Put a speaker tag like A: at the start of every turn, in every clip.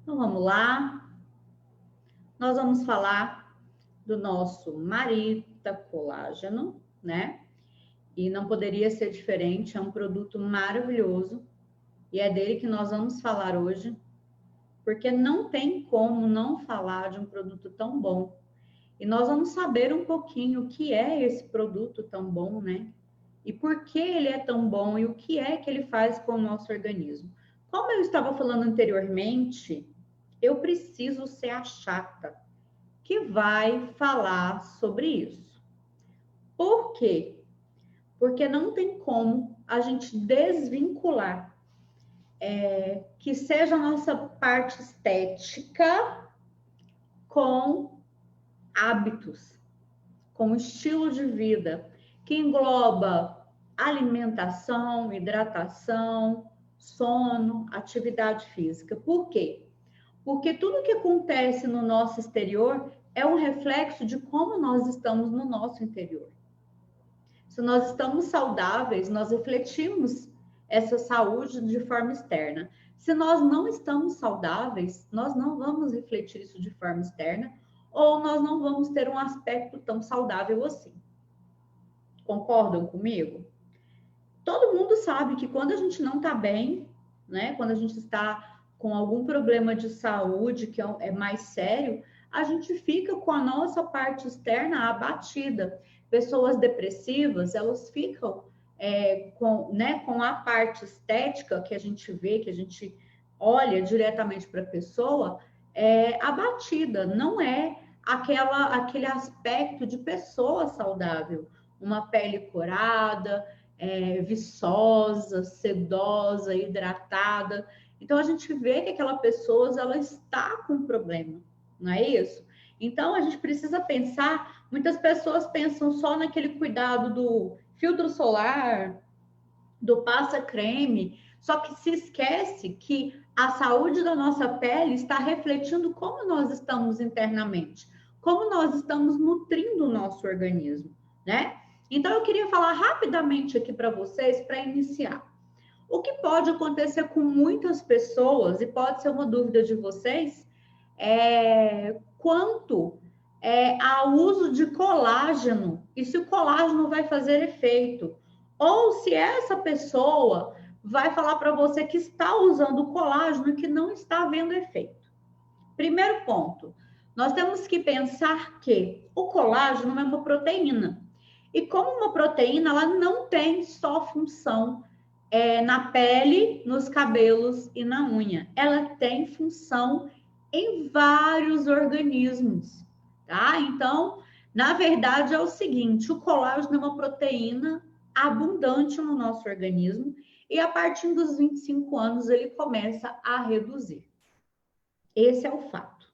A: Então vamos lá, nós vamos falar do nosso Marita Colágeno, né? E não poderia ser diferente, é um produto maravilhoso e é dele que nós vamos falar hoje, porque não tem como não falar de um produto tão bom. E nós vamos saber um pouquinho o que é esse produto tão bom, né? E por que ele é tão bom e o que é que ele faz com o nosso organismo. Como eu estava falando anteriormente, eu preciso ser a chata que vai falar sobre isso. Por quê? Porque não tem como a gente desvincular que seja a nossa parte estética com hábitos, com estilo de vida, que engloba alimentação, hidratação, sono, atividade física. Por quê? Porque tudo que acontece no nosso exterior é um reflexo de como nós estamos no nosso interior. Se nós estamos saudáveis, nós refletimos essa saúde de forma externa. Se nós não estamos saudáveis, nós não vamos refletir isso de forma externa, ou nós não vamos ter um aspecto tão saudável assim. Concordam comigo? Todo mundo sabe que quando a gente não está bem, né? Quando a gente está com algum problema de saúde que é mais sério, a gente fica com a nossa parte externa abatida. Pessoas depressivas, elas ficam com a parte estética que a gente vê, que a gente olha diretamente para a pessoa, abatida. Não é aquele aspecto de pessoa saudável, uma pele corada, viçosa, sedosa, hidratada. Então a gente vê que aquela pessoa ela está com problema, não é isso? Então a gente precisa pensar. Muitas pessoas pensam só naquele cuidado do filtro solar, do passa-creme, só que se esquece que a saúde da nossa pele está refletindo como nós estamos internamente, como nós estamos nutrindo o nosso organismo, né? Então, eu queria falar rapidamente aqui para vocês, para iniciar. O que pode acontecer com muitas pessoas, e pode ser uma dúvida de vocês, quanto ao uso de colágeno, e se o colágeno vai fazer efeito, ou se essa pessoa vai falar para você que está usando o colágeno e que não está vendo efeito. Primeiro ponto, nós temos que pensar que o colágeno é uma proteína. E como uma proteína, ela não tem só função na pele, nos cabelos e na unha. Ela tem função em vários organismos, tá? Então, na verdade, é o seguinte, o colágeno é uma proteína abundante no nosso organismo e a partir dos 25 anos ele começa a reduzir. Esse é o fato.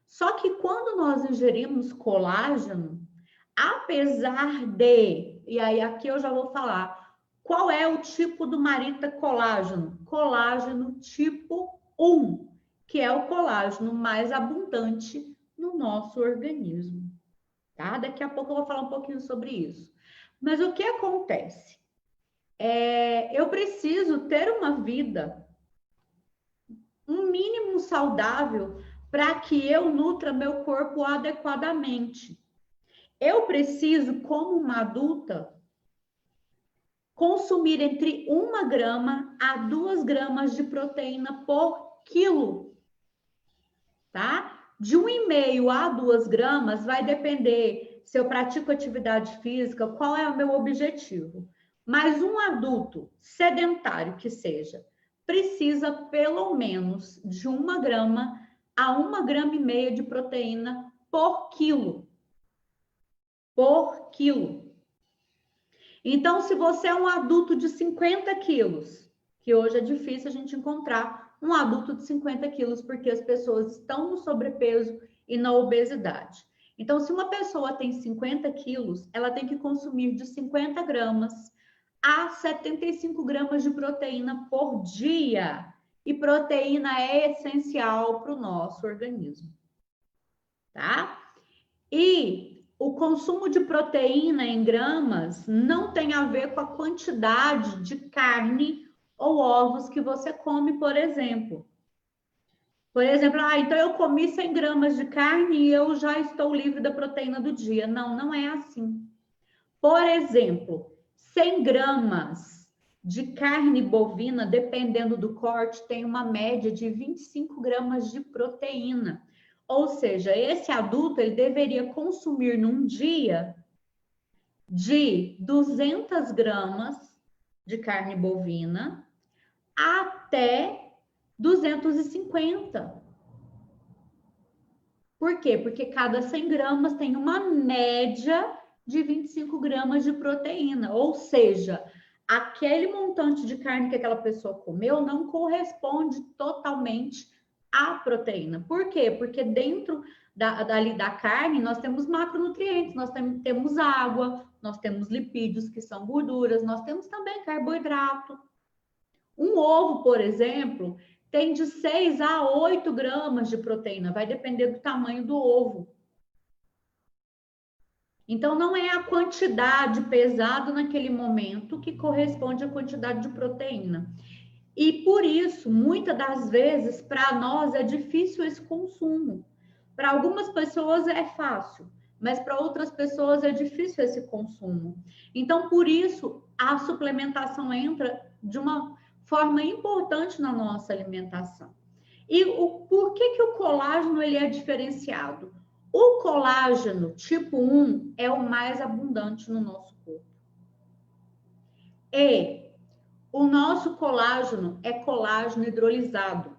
A: Só que quando nós ingerimos colágeno, apesar de, e aí aqui eu já vou falar, qual é o tipo do Marita colágeno? Colágeno tipo 1, que é o colágeno mais abundante no nosso organismo, tá? Daqui a pouco eu vou falar um pouquinho sobre isso. Mas o que acontece? Eu preciso ter uma vida, um mínimo saudável, para que eu nutra meu corpo adequadamente. Eu preciso, como uma adulta, consumir entre 1 grama a 2 gramas de proteína por quilo, tá? De 1,5 a 2 gramas vai depender se eu pratico atividade física, qual é o meu objetivo. Mas um adulto sedentário que seja, precisa pelo menos de 1 grama a 1,5 grama de proteína por quilo. Por quilo. Então, se você é um adulto de 50 quilos, que hoje é difícil a gente encontrar um adulto de 50 quilos, porque as pessoas estão no sobrepeso e na obesidade. Então, se uma pessoa tem 50 quilos, ela tem que consumir de 50 gramas a 75 gramas de proteína por dia. E proteína é essencial para o nosso organismo, tá? E o consumo de proteína em gramas não tem a ver com a quantidade de carne ou ovos que você come, por exemplo. Por exemplo, então eu comi 100 gramas de carne e eu já estou livre da proteína do dia. Não, não é assim. Por exemplo, 100 gramas de carne bovina, dependendo do corte, tem uma média de 25 gramas de proteína. Ou seja, esse adulto ele deveria consumir num dia de 200 gramas de carne bovina até 250. Por quê? Porque cada 100 gramas tem uma média de 25 gramas de proteína. Ou seja, aquele montante de carne que aquela pessoa comeu não corresponde totalmente à proteína. Por quê? Porque dentro da carne nós temos macronutrientes, nós temos água, nós temos lipídios, que são gorduras, nós temos também carboidrato. Um ovo, por exemplo, tem de 6 a 8 gramas de proteína, vai depender do tamanho do ovo. Então, não é a quantidade pesada naquele momento que corresponde à quantidade de proteína. E por isso, muitas das vezes, para nós é difícil esse consumo. Para algumas pessoas é fácil, mas para outras pessoas é difícil esse consumo. Então, por isso, a suplementação entra de uma forma importante na nossa alimentação. E por que o colágeno ele é diferenciado? O colágeno tipo 1 é o mais abundante no nosso corpo. E o nosso colágeno é colágeno hidrolisado.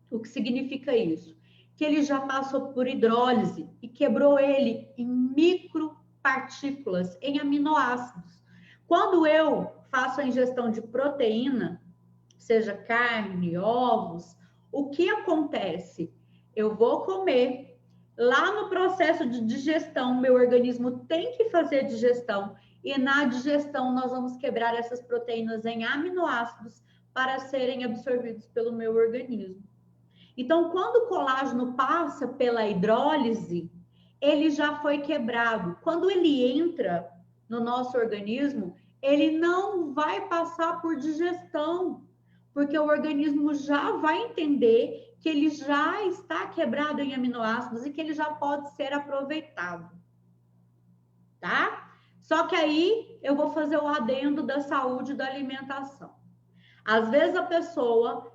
A: O que significa isso? Que ele já passou por hidrólise e quebrou ele em micropartículas, em aminoácidos. Quando eu faço a ingestão de proteína, seja carne, ovos, o que acontece? Eu vou comer, lá no processo de digestão, meu organismo tem que fazer a digestão, e na digestão nós vamos quebrar essas proteínas em aminoácidos para serem absorvidos pelo meu organismo. Então, quando o colágeno passa pela hidrólise, ele já foi quebrado. Quando ele entra no nosso organismo, ele não vai passar por digestão, porque o organismo já vai entender que ele já está quebrado em aminoácidos e que ele já pode ser aproveitado. Tá? Só que aí eu vou fazer o adendo da saúde da alimentação. Às vezes a pessoa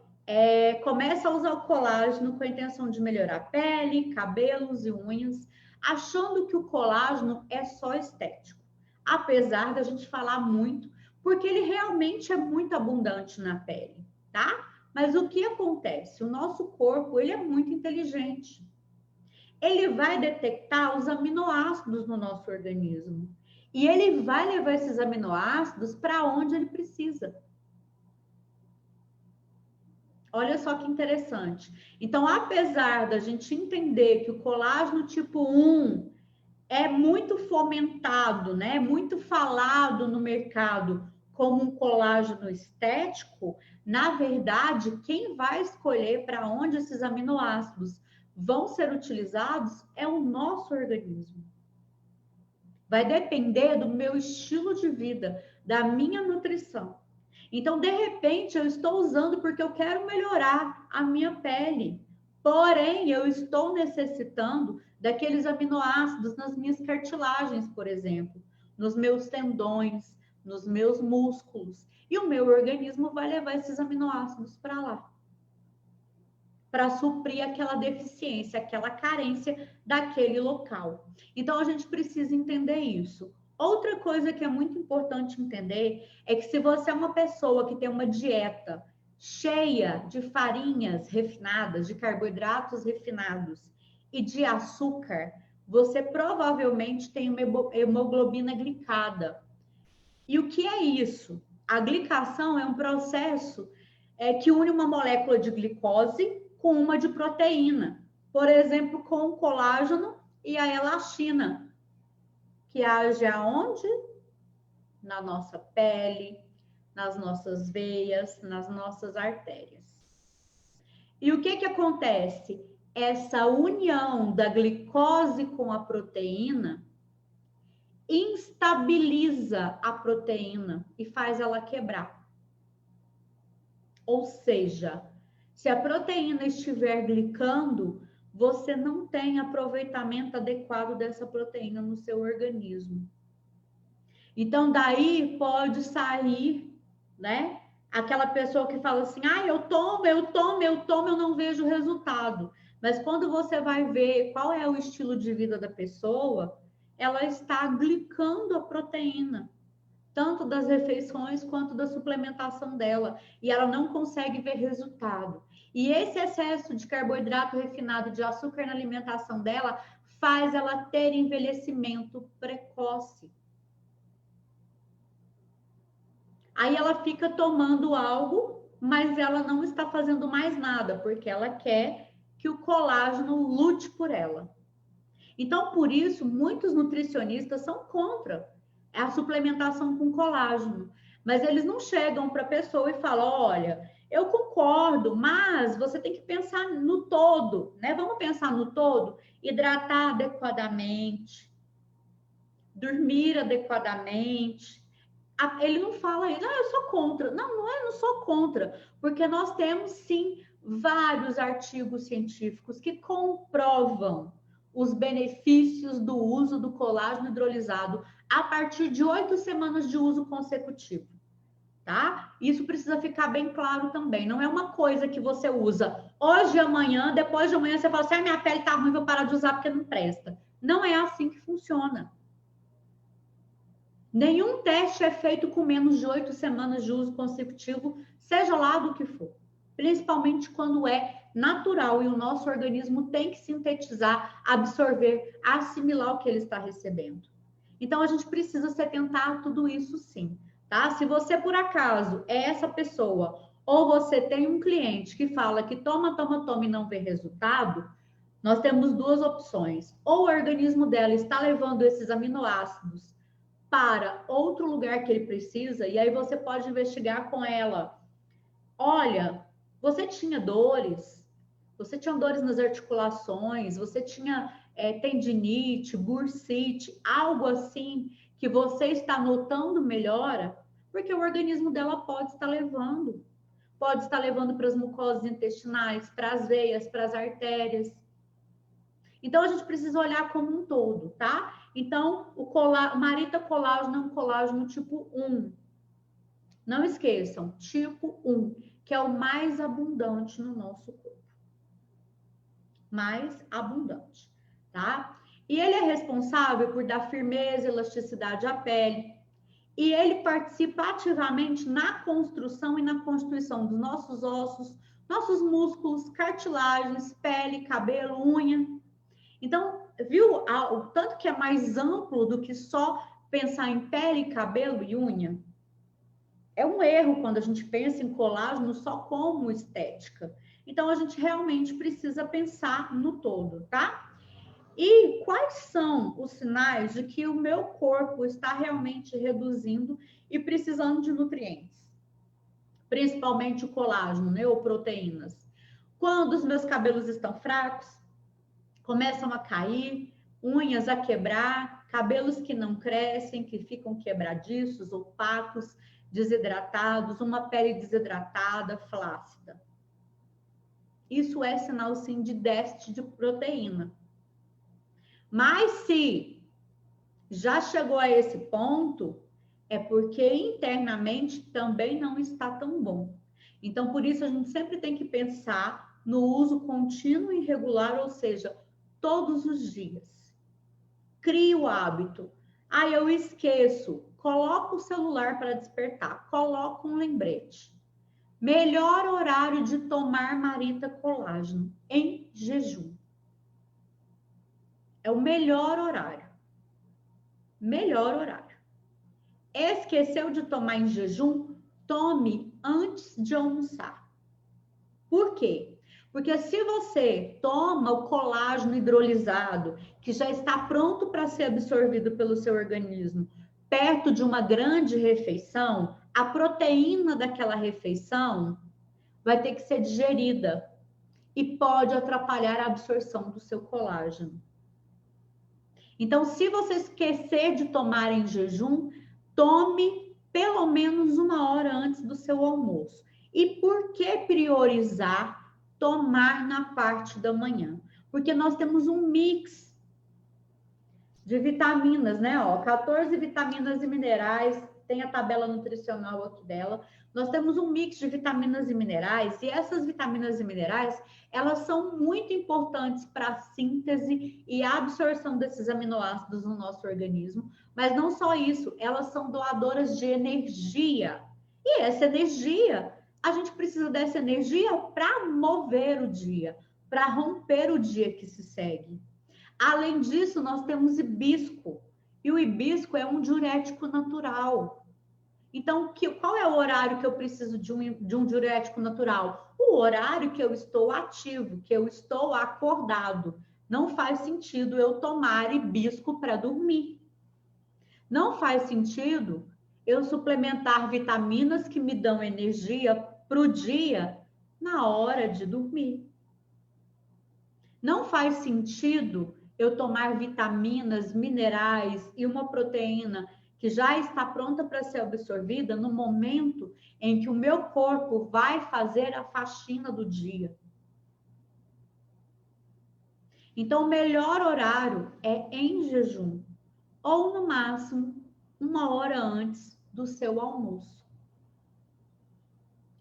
A: começa a usar o colágeno com a intenção de melhorar a pele, cabelos e unhas, achando que o colágeno é só estético. Apesar da gente falar muito, porque ele realmente é muito abundante na pele, tá? Mas o que acontece? O nosso corpo, ele é muito inteligente. Ele vai detectar os aminoácidos no nosso organismo. E ele vai levar esses aminoácidos para onde ele precisa. Olha só que interessante. Então, apesar da gente entender que o colágeno tipo 1 é muito fomentado, né? Muito falado no mercado como um colágeno estético, na verdade, quem vai escolher para onde esses aminoácidos vão ser utilizados é o nosso organismo. Vai depender do meu estilo de vida, da minha nutrição. Então, de repente, eu estou usando porque eu quero melhorar a minha pele. Porém, eu estou necessitando daqueles aminoácidos nas minhas cartilagens, por exemplo, nos meus tendões, nos meus músculos. E o meu organismo vai levar esses aminoácidos para lá, para suprir aquela deficiência, aquela carência daquele local. Então, a gente precisa entender isso. Outra coisa que é muito importante entender é que se você é uma pessoa que tem uma dieta cheia de farinhas refinadas, de carboidratos refinados e de açúcar, você provavelmente tem uma hemoglobina glicada. E o que é isso? A glicação é um processo que une uma molécula de glicose com uma de proteína. Por exemplo, com o colágeno e a elastina, que age aonde? Na nossa pele, nas nossas veias, nas nossas artérias. E o que acontece? Essa união da glicose com a proteína instabiliza a proteína e faz ela quebrar. Ou seja, Se a proteína estiver glicando, você não tem aproveitamento adequado dessa proteína no seu organismo. Então, daí pode sair, né? Aquela pessoa que fala assim, eu tomo, eu não vejo resultado. Mas quando você vai ver qual é o estilo de vida da pessoa, ela está glicando a proteína, tanto das refeições quanto da suplementação dela, e ela não consegue ver resultado. E esse excesso de carboidrato refinado, de açúcar na alimentação dela, faz ela ter envelhecimento precoce. Aí ela fica tomando algo, mas ela não está fazendo mais nada, porque ela quer que o colágeno lute por ela. Então, por isso, muitos nutricionistas são contra a suplementação com colágeno. Mas eles não chegam para a pessoa e falam, olha, eu concordo, mas você tem que pensar no todo, né? Vamos pensar no todo, hidratar adequadamente, dormir adequadamente. Ele não fala isso, eu sou contra. Não, eu não sou contra, porque nós temos sim vários artigos científicos que comprovam os benefícios do uso do colágeno hidrolisado a partir de 8 semanas de uso consecutivo, tá? Isso precisa ficar bem claro também. Não é uma coisa que você usa hoje e amanhã, depois de amanhã você fala assim, minha pele tá ruim, vou parar de usar porque não presta. Não é assim que funciona. Nenhum teste é feito com menos de 8 semanas de uso consecutivo, seja lá do que for. Principalmente quando é natural e o nosso organismo tem que sintetizar, absorver, assimilar o que ele está recebendo. Então, a gente precisa se atentar a tudo isso sim, tá? Se você, por acaso, é essa pessoa, ou você tem um cliente que fala que toma e não vê resultado, nós temos duas opções. Ou o organismo dela está levando esses aminoácidos para outro lugar que ele precisa, e aí você pode investigar com ela. Olha, você tinha dores nas articulações, você tinha tendinite, bursite, algo assim que você está notando melhora, porque o organismo dela pode estar levando para as mucosas intestinais, para as veias, para as artérias. Então, a gente precisa olhar como um todo, tá? Então, o Marita colágeno é um colágeno tipo 1. Não esqueçam, tipo 1, que é o mais abundante no nosso corpo. Mais abundante, tá? E ele é responsável por dar firmeza e elasticidade à pele. E ele participa ativamente na construção e na constituição dos nossos ossos, nossos músculos, cartilagens, pele, cabelo, unha. Então, viu o tanto que é mais amplo do que só pensar em pele, cabelo e unha? É um erro quando a gente pensa em colágeno só como estética. Então, a gente realmente precisa pensar no todo, tá? E quais são os sinais de que o meu corpo está realmente reduzindo e precisando de nutrientes? Principalmente o colágeno, né, ou proteínas. Quando os meus cabelos estão fracos, começam a cair, unhas a quebrar, cabelos que não crescem, que ficam quebradiços, opacos, desidratados, uma pele desidratada, flácida. Isso é sinal, sim, de déficit de proteína. Mas se já chegou a esse ponto, é porque internamente também não está tão bom. Então, por isso, a gente sempre tem que pensar no uso contínuo e regular, ou seja, todos os dias. Crie o hábito. Eu esqueço. Coloca o celular para despertar. Coloca um lembrete. Melhor horário de tomar Marita colágeno em jejum. É o melhor horário. Melhor horário. Esqueceu de tomar em jejum? Tome antes de almoçar. Por quê? Porque se você toma o colágeno hidrolisado, que já está pronto para ser absorvido pelo seu organismo, perto de uma grande refeição, a proteína daquela refeição vai ter que ser digerida e pode atrapalhar a absorção do seu colágeno. Então, se você esquecer de tomar em jejum, tome pelo menos 1 hora antes do seu almoço. E por que priorizar tomar na parte da manhã. Porque nós temos um mix de vitaminas, né? Ó, 14 vitaminas e minerais, tem a tabela nutricional aqui dela. Nós temos um mix de vitaminas e minerais, e essas vitaminas e minerais, elas são muito importantes para a síntese e a absorção desses aminoácidos no nosso organismo. Mas não só isso, elas são doadoras de energia. E essa energia, a gente precisa dessa energia para mover o dia, para romper o dia que se segue. Além disso, nós temos hibisco. E o hibisco é um diurético natural. Então, qual é o horário que eu preciso de um diurético natural? O horário que eu estou ativo, que eu estou acordado. Não faz sentido eu tomar hibisco para dormir. Não faz sentido eu suplementar vitaminas que me dão energia para o dia na hora de dormir. Não faz sentido eu tomar vitaminas, minerais e uma proteína que já está pronta para ser absorvida no momento em que o meu corpo vai fazer a faxina do dia. Então, o melhor horário é em jejum, ou no máximo 1 hora antes do seu almoço.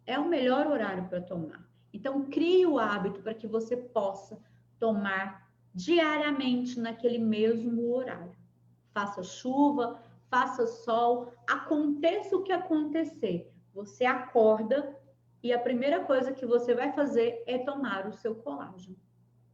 A: É o melhor horário para tomar. Então, crie o hábito para que você possa tomar diariamente naquele mesmo horário. Faça chuva, faça sol, aconteça o que acontecer. Você acorda e a primeira coisa que você vai fazer é tomar o seu colágeno,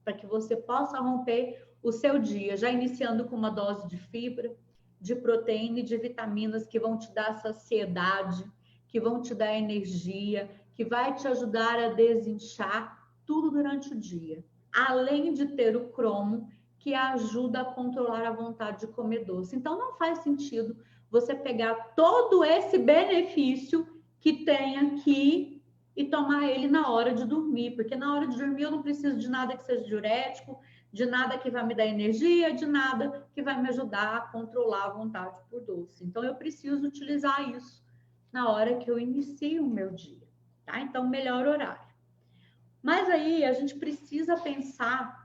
A: para que você possa romper o seu dia, já iniciando com uma dose de fibra, de proteína e de vitaminas que vão te dar saciedade, que vão te dar energia, que vai te ajudar a desinchar tudo durante o dia. Além de ter o cromo, que ajuda a controlar a vontade de comer doce. Então, não faz sentido você pegar todo esse benefício que tem aqui e tomar ele na hora de dormir, porque na hora de dormir eu não preciso de nada que seja diurético, de nada que vai me dar energia, de nada que vai me ajudar a controlar a vontade por doce. Então, eu preciso utilizar isso na hora que eu inicio o meu dia, tá? Então, melhor horário. Mas aí a gente precisa pensar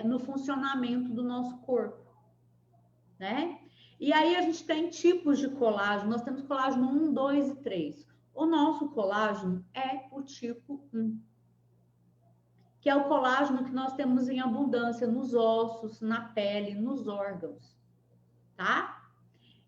A: no funcionamento do nosso corpo, né? E aí a gente tem tipos de colágeno, nós temos colágeno 1, 2 e 3. O nosso colágeno é o tipo 1, que é o colágeno que nós temos em abundância nos ossos, na pele, nos órgãos, tá?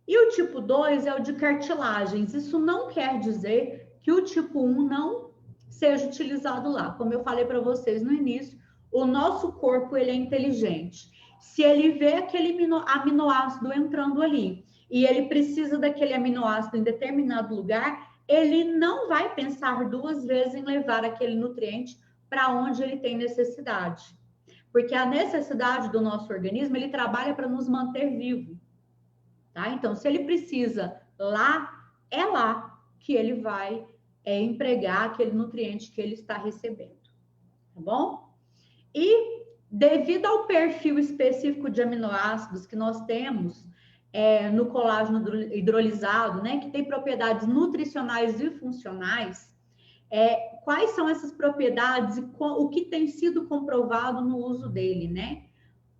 A: E o tipo 2 é o de cartilagens. Isso não quer dizer que o tipo 1 não seja utilizado lá. Como eu falei para vocês no início, o nosso corpo ele é inteligente. Se ele vê aquele aminoácido entrando ali e ele precisa daquele aminoácido em determinado lugar, ele não vai pensar 2 vezes em levar aquele nutriente para onde ele tem necessidade. Porque a necessidade do nosso organismo, ele trabalha para nos manter vivo. Tá? Então, se ele precisa lá, é lá que ele vai empregar aquele nutriente que ele está recebendo. Tá bom? E devido ao perfil específico de aminoácidos que nós temos no colágeno hidrolisado, né, que tem propriedades nutricionais e funcionais, quais são essas propriedades e o que tem sido comprovado no uso dele, né?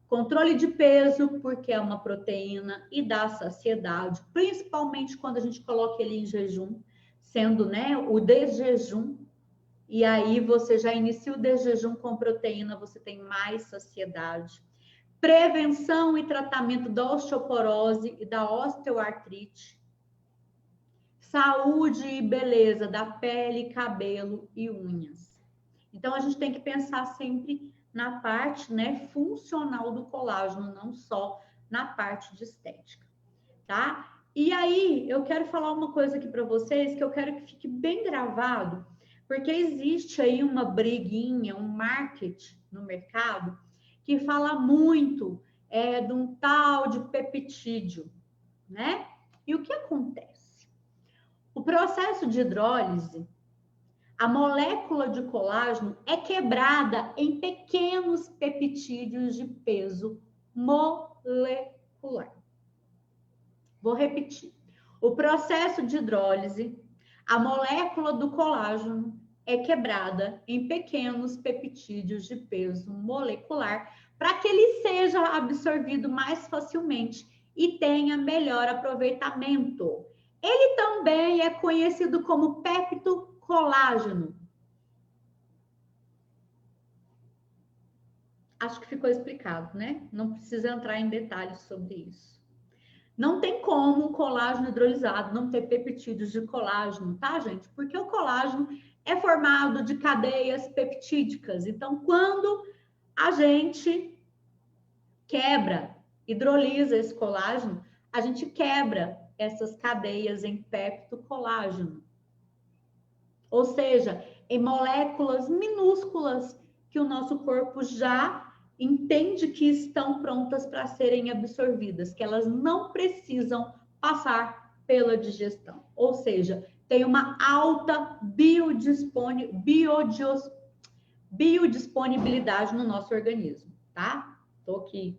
A: Controle de peso, porque é uma proteína e dá saciedade, principalmente quando a gente coloca ele em jejum, sendo, né, o desjejum. E aí você já inicia o desjejum com proteína, você tem mais saciedade. Prevenção e tratamento da osteoporose e da osteoartrite. Saúde e beleza da pele, cabelo e unhas. Então a gente tem que pensar sempre na parte, né, funcional do colágeno, não só na parte de estética, tá? E aí eu quero falar uma coisa aqui para vocês que eu quero que fique bem gravado, porque existe aí uma briguinha, um marketing no mercado que fala muito de um tal de peptídeo, né? E o que acontece? O processo de hidrólise, a molécula de colágeno é quebrada em pequenos peptídeos de peso molecular. Vou repetir. O processo de hidrólise, a molécula do colágeno é quebrada em pequenos peptídeos de peso molecular para que ele seja absorvido mais facilmente e tenha melhor aproveitamento. Ele também é conhecido como peptocolágeno. Acho que ficou explicado, né? Não precisa entrar em detalhes sobre isso. Não tem como um colágeno hidrolisado não ter peptídeos de colágeno, tá, gente? Porque o colágeno é formado de cadeias peptídicas. Então, quando a gente quebra, hidrolisa esse colágeno, a gente quebra essas cadeias em peptocolágeno. Ou seja, em moléculas minúsculas que o nosso corpo já entende que estão prontas para serem absorvidas, que elas não precisam passar pela digestão. Ou seja, tem uma alta biodisponibilidade no nosso organismo, tá? Estou aqui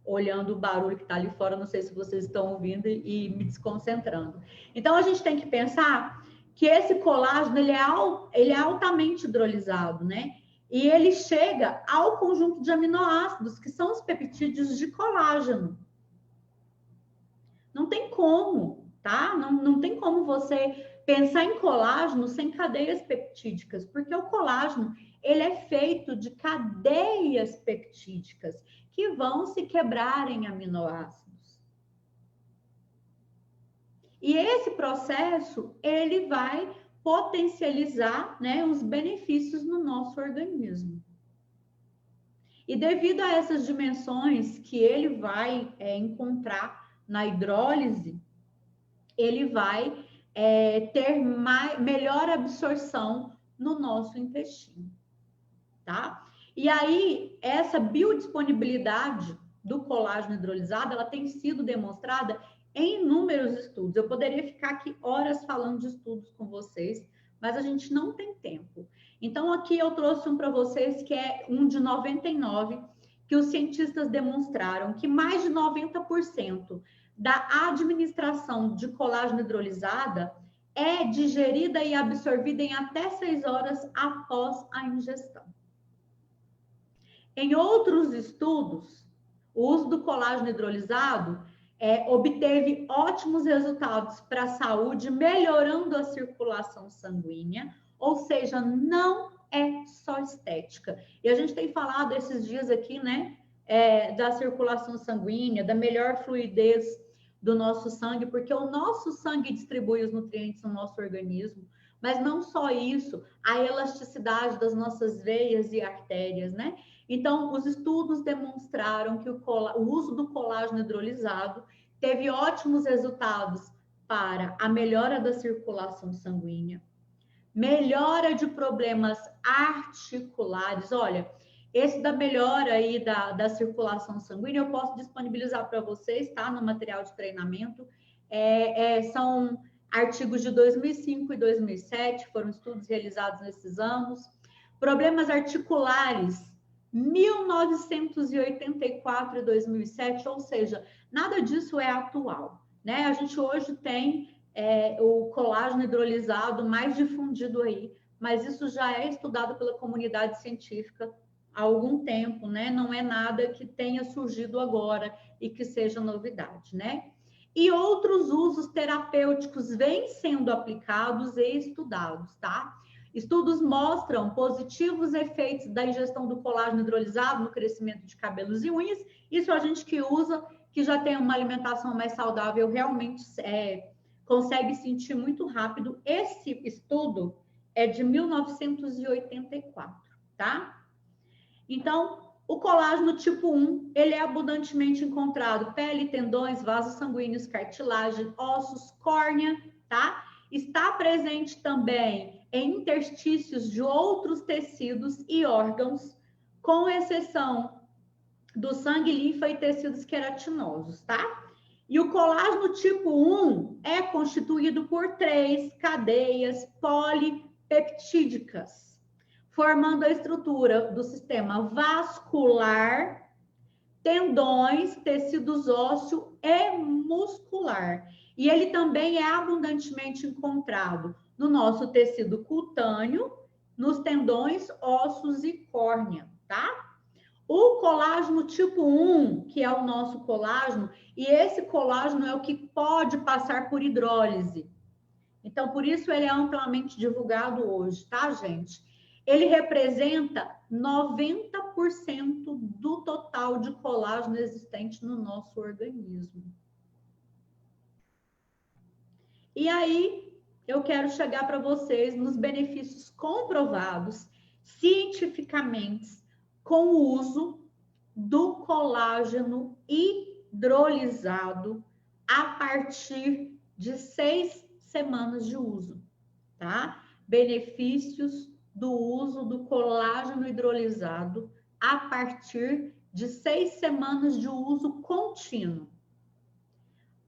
A: olhando o barulho que está ali fora, não sei se vocês estão ouvindo e me desconcentrando. Então, a gente tem que pensar que esse colágeno, ele é altamente hidrolisado, né? E ele chega ao conjunto de aminoácidos, que são os peptídeos de colágeno. Não tem como, tá? Não tem como você pensar em colágeno sem cadeias peptídicas, porque o colágeno, ele é feito de cadeias peptídicas que vão se quebrar em aminoácidos. E esse processo, ele vai potencializar, né, os benefícios no nosso organismo. E devido a essas dimensões que ele vai encontrar na hidrólise, ele vai ter melhor absorção no nosso intestino, tá? E aí, essa biodisponibilidade do colágeno hidrolisado, ela tem sido demonstrada em inúmeros estudos. Eu poderia ficar aqui horas falando de estudos com vocês, mas a gente não tem tempo. Então, aqui eu trouxe um para vocês que é um de 99, que os cientistas demonstraram que mais de 90% da administração de colágeno hidrolisada é digerida e absorvida em até 6 horas após a ingestão. Em outros estudos, o uso do colágeno hidrolisado obteve ótimos resultados para a saúde, melhorando a circulação sanguínea, ou seja, não é só estética. E a gente tem falado esses dias aqui, né, da circulação sanguínea, da melhor fluidez do nosso sangue, porque o nosso sangue distribui os nutrientes no nosso organismo, mas não só isso, a elasticidade das nossas veias e artérias, né? Então, os estudos demonstraram que o uso do colágeno hidrolisado teve ótimos resultados para a melhora da circulação sanguínea, melhora de problemas articulares. Olha, esse da melhora aí da circulação sanguínea eu posso disponibilizar para vocês, tá? No material de treinamento. São artigos de 2005 e 2007, foram estudos realizados nesses anos. Problemas articulares, 1984 e 2007, ou seja, nada disso é atual, né? A gente hoje tem o colágeno hidrolisado mais difundido aí, mas isso já é estudado pela comunidade científica há algum tempo, né? Não é nada que tenha surgido agora e que seja novidade, né? E outros usos terapêuticos vêm sendo aplicados e estudados, tá? Estudos mostram positivos efeitos da ingestão do colágeno hidrolisado no crescimento de cabelos e unhas. Isso a gente que usa, que já tem uma alimentação mais saudável, realmente consegue sentir muito rápido. Esse estudo é de 1984, tá? Então, o colágeno tipo 1, ele é abundantemente encontrado pele, tendões, vasos sanguíneos, cartilagem, ossos, córnea, tá? Está presente também em interstícios de outros tecidos e órgãos, com exceção do sangue, linfa e tecidos queratinosos, tá? E o colágeno tipo 1 é constituído por 3 cadeias polipeptídicas, formando a estrutura do sistema vascular, tendões, tecidos ósseos e muscular. E ele também é abundantemente encontrado no nosso tecido cutâneo nos tendões, ossos e córnea, tá? O colágeno tipo 1, que é o nosso colágeno, e esse colágeno é o que pode passar por hidrólise. Então, por isso ele é amplamente divulgado hoje, tá, gente? Ele representa 90% do total de colágeno existente no nosso organismo. E aí, eu quero chegar para vocês nos benefícios comprovados cientificamente com o uso do colágeno hidrolisado a partir de 6 semanas de uso, tá? Benefícios do uso do colágeno hidrolisado a partir de 6 semanas de uso contínuo.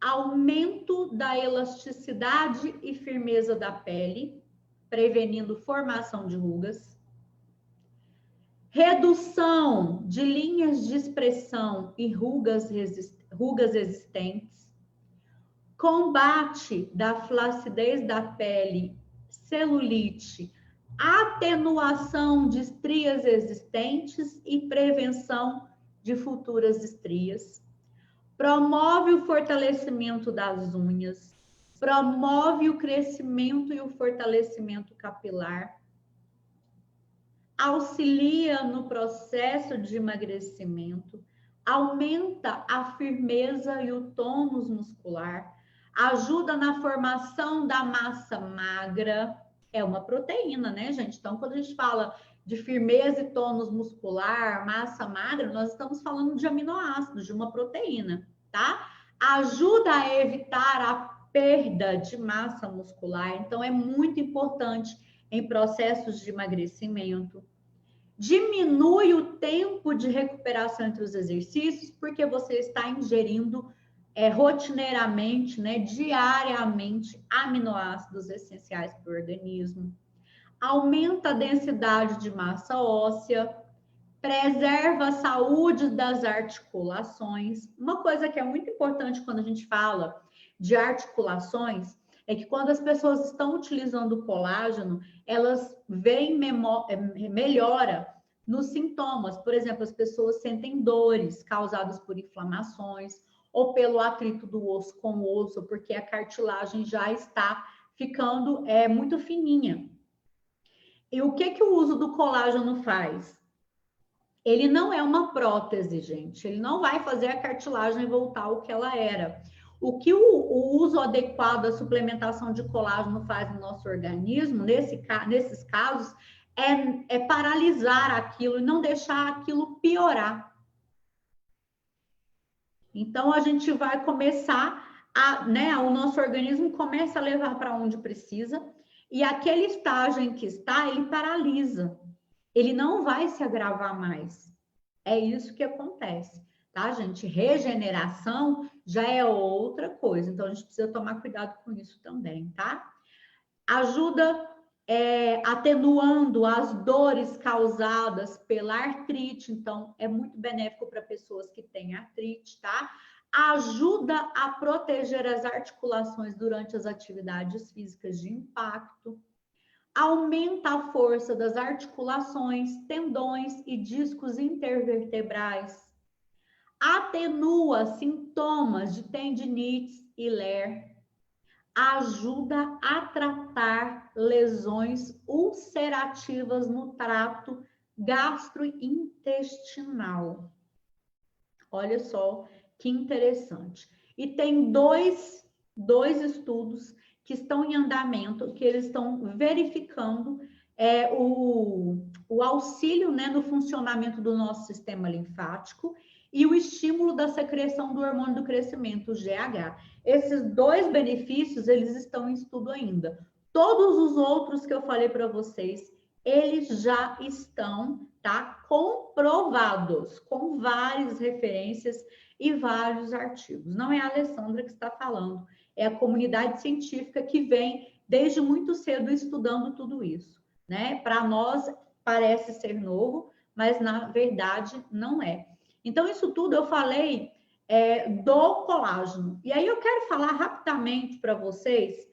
A: Aumento da elasticidade e firmeza da pele, prevenindo formação de rugas. Redução de linhas de expressão e rugas existentes. Combate da flacidez da pele, celulite, atenuação de estrias existentes e prevenção de futuras estrias. Promove o fortalecimento das unhas, promove o crescimento e o fortalecimento capilar, auxilia no processo de emagrecimento, aumenta a firmeza e o tônus muscular, ajuda na formação da massa magra, é uma proteína, né, gente? Então, quando a gente fala de firmeza e tônus muscular, massa magra, nós estamos falando de aminoácidos, de uma proteína, tá? Ajuda a evitar a perda de massa muscular, então é muito importante em processos de emagrecimento. Diminui o tempo de recuperação entre os exercícios, porque você está ingerindo rotineiramente, né, diariamente, aminoácidos essenciais para o organismo. Aumenta a densidade de massa óssea, preserva a saúde das articulações. Uma coisa que é muito importante quando a gente fala de articulações é que quando as pessoas estão utilizando o colágeno, elas veem melhora nos sintomas. Por exemplo, as pessoas sentem dores causadas por inflamações ou pelo atrito do osso com o osso, porque a cartilagem já está ficando muito fininha. E o que o uso do colágeno faz? Ele não é uma prótese, gente. Ele não vai fazer a cartilagem voltar ao que ela era. O que o uso adequado da suplementação de colágeno faz no nosso organismo, nesses casos, é paralisar aquilo e não deixar aquilo piorar. Então, a gente vai começar o nosso organismo começa a levar para onde precisa, e aquele estágio em que está, ele paralisa. Ele não vai se agravar mais. É isso que acontece, tá, gente? Regeneração já é outra coisa, então a gente precisa tomar cuidado com isso também, tá? Ajuda atenuando as dores causadas pela artrite, então é muito benéfico para pessoas que têm artrite, tá? Ajuda a proteger as articulações durante as atividades físicas de impacto. Aumenta a força das articulações, tendões e discos intervertebrais. Atenua sintomas de tendinites e LER. Ajuda a tratar lesões ulcerativas no trato gastrointestinal. Olha só que interessante. E tem dois estudos que estão em andamento, que eles estão verificando o auxílio, né, no funcionamento do nosso sistema linfático e o estímulo da secreção do hormônio do crescimento, o GH. Esses dois benefícios, eles estão em estudo ainda. Todos os outros que eu falei para vocês, eles já estão, tá, comprovados, com várias referências e vários artigos. Não é a Alessandra que está falando, é a comunidade científica que vem desde muito cedo estudando tudo isso, né? Para nós parece ser novo, mas na verdade não é. Então, isso tudo eu falei do colágeno. E aí eu quero falar rapidamente para vocês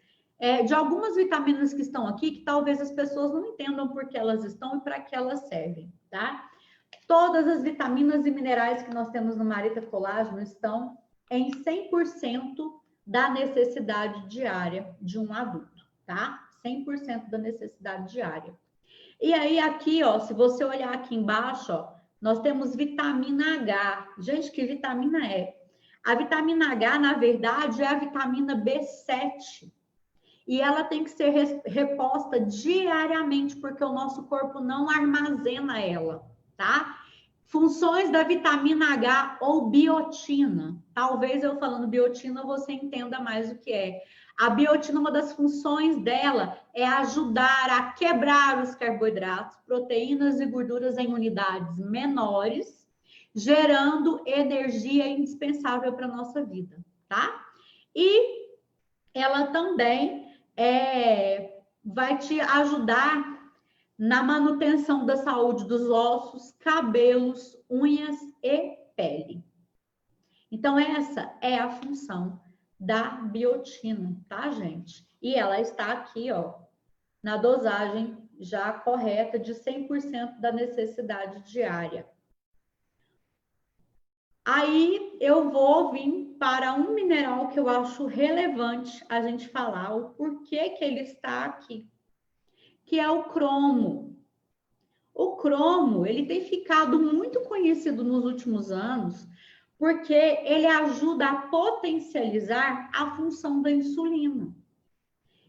A: de algumas vitaminas que estão aqui, que talvez as pessoas não entendam por que elas estão e para que elas servem, tá? Todas as vitaminas e minerais que nós temos no Marita Colágeno estão em 100% da necessidade diária de um adulto, tá? 100% da necessidade diária. E aí aqui, ó, se você olhar aqui embaixo, ó, nós temos vitamina H. Gente, que vitamina é? A vitamina H, na verdade, é a vitamina B7. E ela tem que ser reposta diariamente, porque o nosso corpo não armazena ela, tá? Funções da vitamina H ou biotina. Talvez eu falando biotina você entenda mais o que é. A biotina, uma das funções dela é ajudar a quebrar os carboidratos, proteínas e gorduras em unidades menores, gerando energia indispensável para a nossa vida, tá? E ela também vai te ajudar na manutenção da saúde dos ossos, cabelos, unhas e pele. Então, essa é a função da biotina, tá, gente? E ela está aqui, ó, na dosagem já correta de 100% da necessidade diária. Aí eu vou vir para um mineral que eu acho relevante a gente falar o porquê que ele está aqui, que é o cromo. O cromo, ele tem ficado muito conhecido nos últimos anos, porque ele ajuda a potencializar a função da insulina.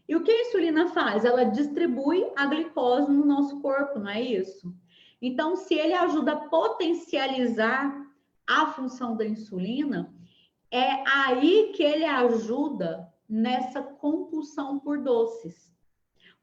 A: E o que a insulina faz? Ela distribui a glicose no nosso corpo, não é isso? Então, se ele ajuda a potencializar a função da insulina, é aí que ele ajuda nessa compulsão por doces.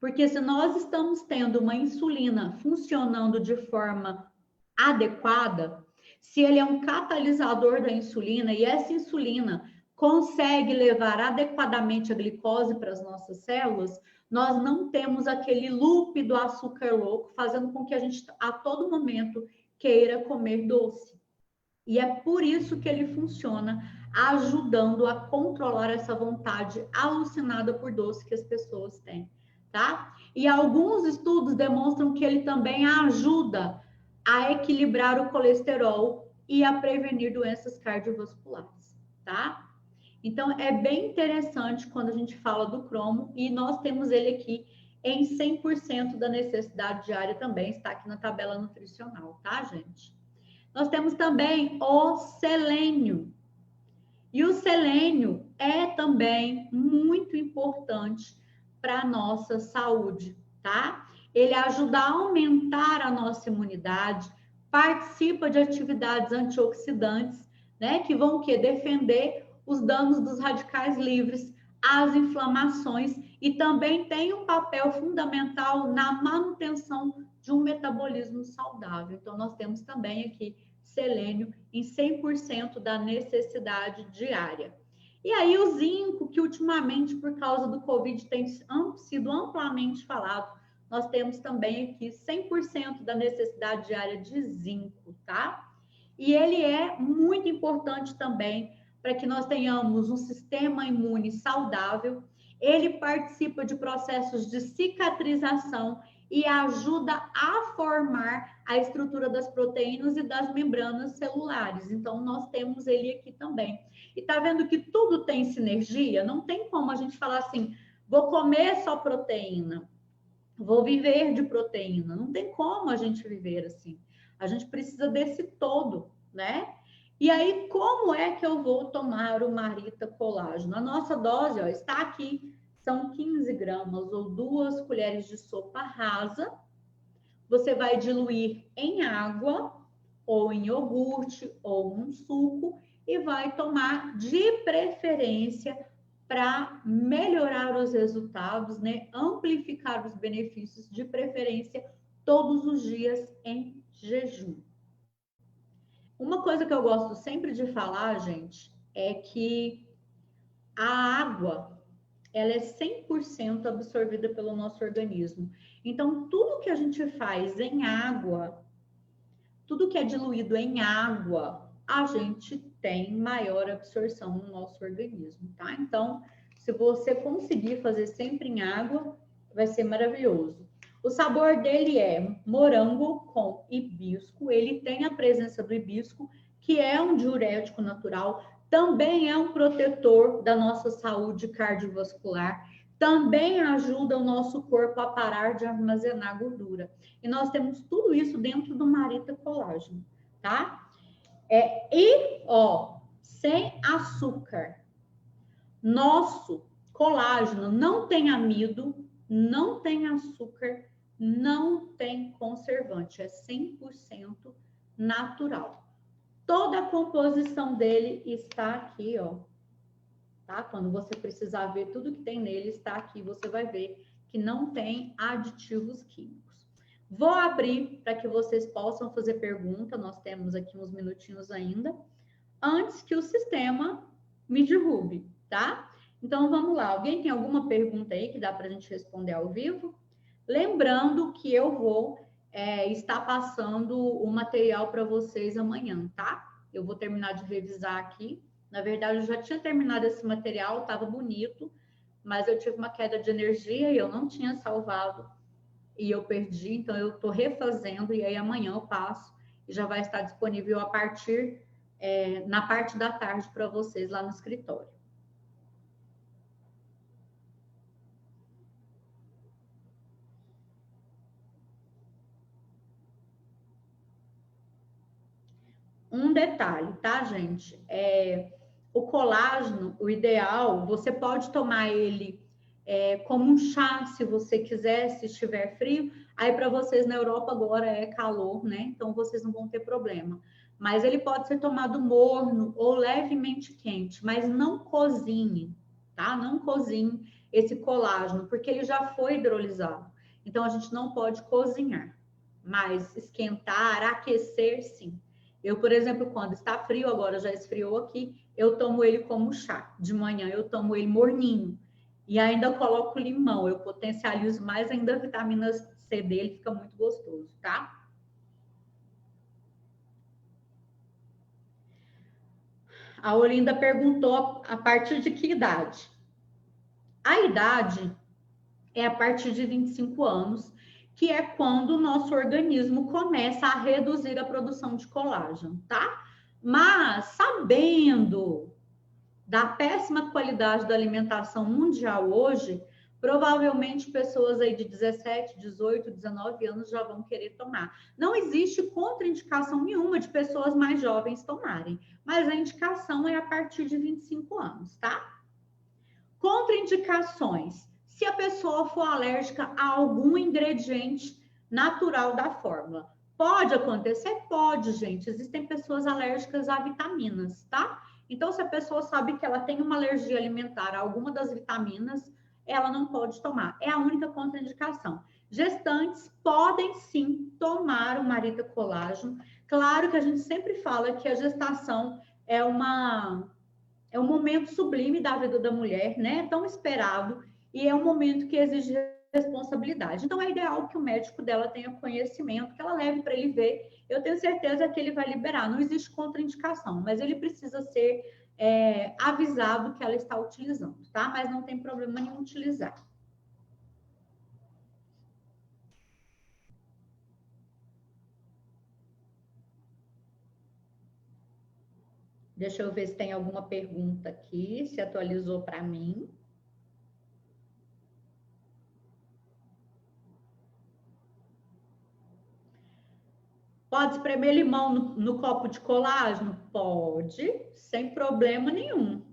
A: Porque se nós estamos tendo uma insulina funcionando de forma adequada, se ele é um catalisador da insulina e essa insulina consegue levar adequadamente a glicose para as nossas células, nós não temos aquele loop do açúcar louco, fazendo com que a gente a todo momento queira comer doce. E é por isso que ele funciona, ajudando a controlar essa vontade alucinada por doce que as pessoas têm, tá? E alguns estudos demonstram que ele também ajuda a equilibrar o colesterol e a prevenir doenças cardiovasculares, tá? Então, é bem interessante quando a gente fala do cromo e nós temos ele aqui em 100% da necessidade diária também, está aqui na tabela nutricional, tá, gente? Nós temos também o selênio. E o selênio é também muito importante para a nossa saúde, tá? Ele ajuda a aumentar a nossa imunidade, participa de atividades antioxidantes, né? Que vão o quê? Defender os danos dos radicais livres, as inflamações e também tem um papel fundamental na manutenção de um metabolismo saudável. Então, nós temos também aqui selênio em 100% da necessidade diária. E aí o zinco, que ultimamente, por causa do Covid, tem sido amplamente falado, nós temos também aqui 100% da necessidade diária de zinco, tá? E ele é muito importante também para que nós tenhamos um sistema imune saudável. Ele participa de processos de cicatrização e ajuda a formar a estrutura das proteínas e das membranas celulares. Então, nós temos ele aqui também. E tá vendo que tudo tem sinergia? Não tem como a gente falar assim, vou comer só proteína, vou viver de proteína. Não tem como a gente viver assim. A gente precisa desse todo, né? E aí, como é que eu vou tomar o Marita Colágeno? A nossa dose, ó, está aqui. São 15 gramas ou 2 colheres de sopa rasa. Você vai diluir em água, ou em iogurte, ou um suco, e vai tomar de preferência para melhorar os resultados, né? Amplificar os benefícios, de preferência todos os dias em jejum. Uma coisa que eu gosto sempre de falar, gente, é que a água ela é 100% absorvida pelo nosso organismo. Então, tudo que a gente faz em água, tudo que é diluído em água, a gente tem maior absorção no nosso organismo, tá? Então, Se você conseguir fazer sempre em água, vai ser maravilhoso. O sabor dele é morango com hibisco. Ele tem a presença do hibisco, que é um diurético natural. Também é um protetor da nossa saúde cardiovascular. Também ajuda o nosso corpo a parar de armazenar gordura. E nós temos tudo isso dentro do Marita Colágeno, tá? Sem açúcar. Nosso colágeno não tem amido, não tem açúcar, não tem conservante, é 100% natural. Toda a composição dele está aqui, ó. Tá? Quando você precisar ver tudo que tem nele, está aqui, você vai ver que não tem aditivos químicos. Vou abrir para que vocês possam fazer pergunta, nós temos aqui uns minutinhos ainda, antes que o sistema me derrube, tá? Então, vamos lá. Alguém tem alguma pergunta aí que dá para a gente responder ao vivo? Lembrando que eu vou estar passando o material para vocês amanhã, tá? Eu vou terminar de revisar aqui. Na verdade, eu já tinha terminado esse material, estava bonito, mas eu tive uma queda de energia e eu não tinha salvado e eu perdi, então eu estou refazendo e aí amanhã eu passo e já vai estar disponível a partir na parte da tarde para vocês lá no escritório. Um detalhe, tá, gente? O colágeno, o ideal, você pode tomar ele como um chá, se você quiser, se estiver frio. Aí, para vocês na Europa agora é calor, né? Então, vocês não vão ter problema. Mas ele pode ser tomado morno ou levemente quente, mas não cozinhe, tá? Não cozinhe esse colágeno, porque ele já foi hidrolisado. Então, a gente não pode cozinhar, mas esquentar, aquecer, sim. Eu, por exemplo, quando está frio, agora já esfriou aqui, eu tomo ele como chá. De manhã eu tomo ele morninho. E ainda coloco limão, eu potencializo mais ainda a vitamina C dele, fica muito gostoso, tá? A Olinda perguntou a partir de que idade? A idade é a partir de 25 anos, que é quando o nosso organismo começa a reduzir a produção de colágeno, tá? Mas sabendo da péssima qualidade da alimentação mundial hoje, provavelmente pessoas aí de 17, 18, 19 anos já vão querer tomar. Não existe contraindicação nenhuma de pessoas mais jovens tomarem, mas a indicação é a partir de 25 anos, tá? Contraindicações. Se a pessoa for alérgica a algum ingrediente natural da fórmula. Pode acontecer? Pode, gente. Existem pessoas alérgicas a vitaminas, tá? Então, se a pessoa sabe que ela tem uma alergia alimentar a alguma das vitaminas, ela não pode tomar. É a única contraindicação. Gestantes podem sim tomar o Marita Colágeno. Claro que a gente sempre fala que a gestação é um momento sublime da vida da mulher, né? Tão esperado, e é um momento que exige responsabilidade. Então, é ideal que o médico dela tenha conhecimento, que ela leve para ele ver. Eu tenho certeza que ele vai liberar. Não existe contraindicação, mas ele precisa ser avisado que ela está utilizando, tá? Mas não tem problema nenhum utilizar. Deixa eu ver se tem alguma pergunta aqui, se atualizou para mim. Pode espremer limão no copo de colágeno? Pode, sem problema nenhum.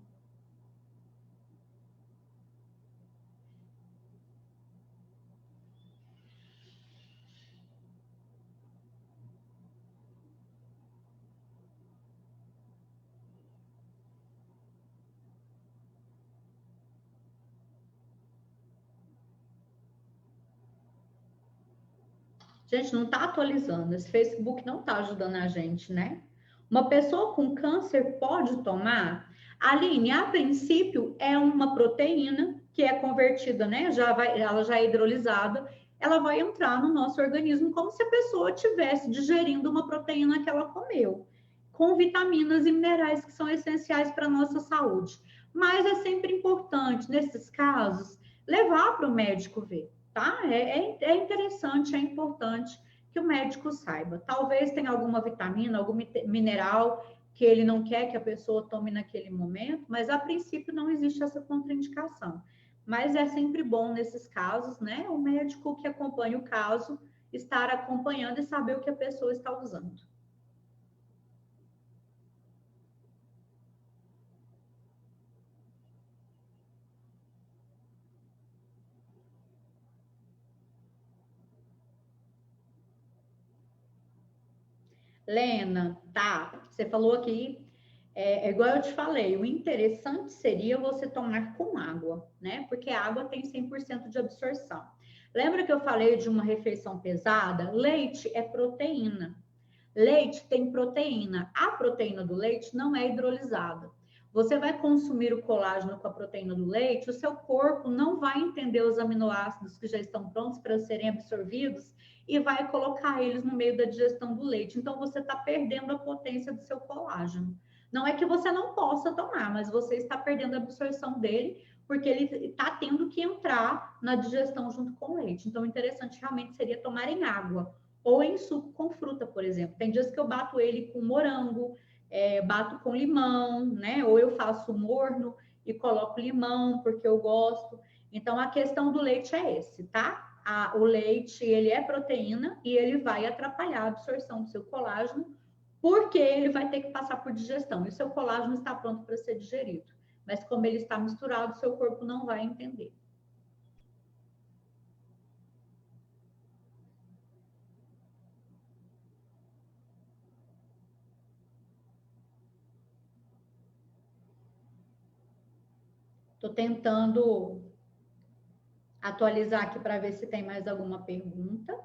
A: Gente, não está atualizando. Esse Facebook não está ajudando a gente, né? Uma pessoa com câncer pode tomar? Aline, a princípio é uma proteína que é convertida, né? Ela já é hidrolisada. Ela vai entrar no nosso organismo como se a pessoa estivesse digerindo uma proteína que ela comeu, com vitaminas e minerais que são essenciais para a nossa saúde. Mas é sempre importante, nesses casos, levar para o médico ver, tá? É interessante, é importante que o médico saiba. Talvez tenha alguma vitamina, algum mineral que ele não quer que a pessoa tome naquele momento, mas a princípio não existe essa contraindicação. Mas é sempre bom nesses casos, né? O médico que acompanha o caso estar acompanhando e saber o que a pessoa está usando. Lena, tá? Você falou aqui, igual eu te falei, o interessante seria você tomar com água, né? Porque a água tem 100% de absorção. Lembra que eu falei de uma refeição pesada? Leite é proteína. Leite tem proteína. A proteína do leite não é hidrolisada. Você vai consumir o colágeno com a proteína do leite, o seu corpo não vai entender os aminoácidos que já estão prontos para serem absorvidos e vai colocar eles no meio da digestão do leite. Então, você está perdendo a potência do seu colágeno. Não é que você não possa tomar, mas você está perdendo a absorção dele, porque ele está tendo que entrar na digestão junto com o leite. Então, o interessante realmente seria tomar em água ou em suco com fruta, por exemplo. Tem dias que eu bato ele com morango, bato com limão, né? Ou eu faço morno e coloco limão, porque eu gosto. Então, a questão do leite é esse, tá? O leite, ele é proteína e ele vai atrapalhar a absorção do seu colágeno, porque ele vai ter que passar por digestão. E o seu colágeno está pronto para ser digerido. Mas como ele está misturado, seu corpo não vai entender. Estou tentando atualizar aqui para ver se tem mais alguma pergunta.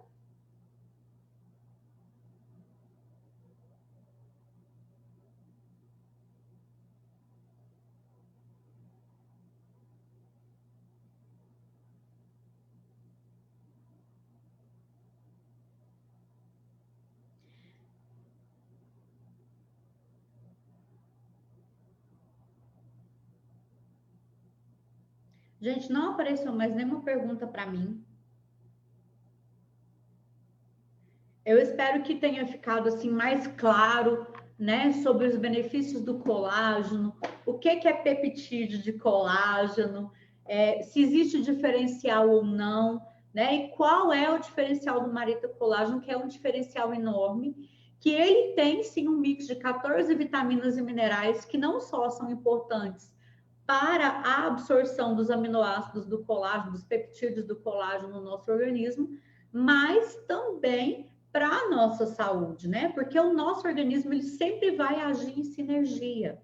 A: Gente, não apareceu mais nenhuma pergunta para mim. Eu espero que tenha ficado assim mais claro, né, sobre os benefícios do colágeno, o que é peptídeo de colágeno, se existe diferencial ou não, né, e qual é o diferencial do Marita Colágeno, que é um diferencial enorme, que ele tem sim um mix de 14 vitaminas e minerais que não só são importantes para a absorção dos aminoácidos do colágeno, dos peptídeos do colágeno no nosso organismo, mas também para a nossa saúde, né? Porque o nosso organismo ele sempre vai agir em sinergia.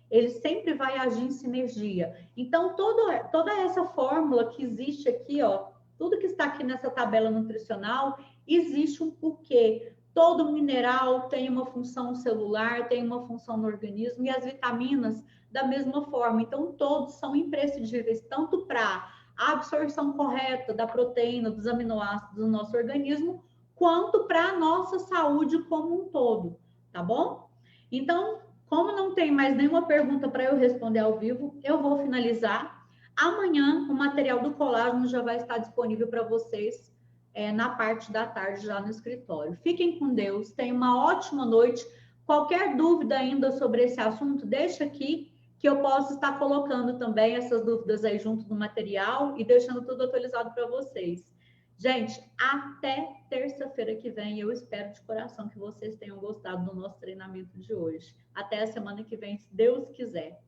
A: Ele sempre vai agir em sinergia. Então, toda essa fórmula que existe aqui, ó, tudo que está aqui nessa tabela nutricional, existe um porquê. Todo mineral tem uma função celular, tem uma função no organismo, e as vitaminas da mesma forma. Então, todos são imprescindíveis, tanto para a absorção correta da proteína, dos aminoácidos do nosso organismo, quanto para a nossa saúde como um todo, tá bom? Então, como não tem mais nenhuma pergunta para eu responder ao vivo, eu vou finalizar. Amanhã, o material do colágeno já vai estar disponível para vocês na parte da tarde, já no escritório. Fiquem com Deus, tenham uma ótima noite. Qualquer dúvida ainda sobre esse assunto, deixa aqui, que eu posso estar colocando também essas dúvidas aí junto no material e deixando tudo atualizado para vocês. Gente, até terça-feira que vem. Eu espero de coração que vocês tenham gostado do nosso treinamento de hoje. Até a semana que vem, se Deus quiser.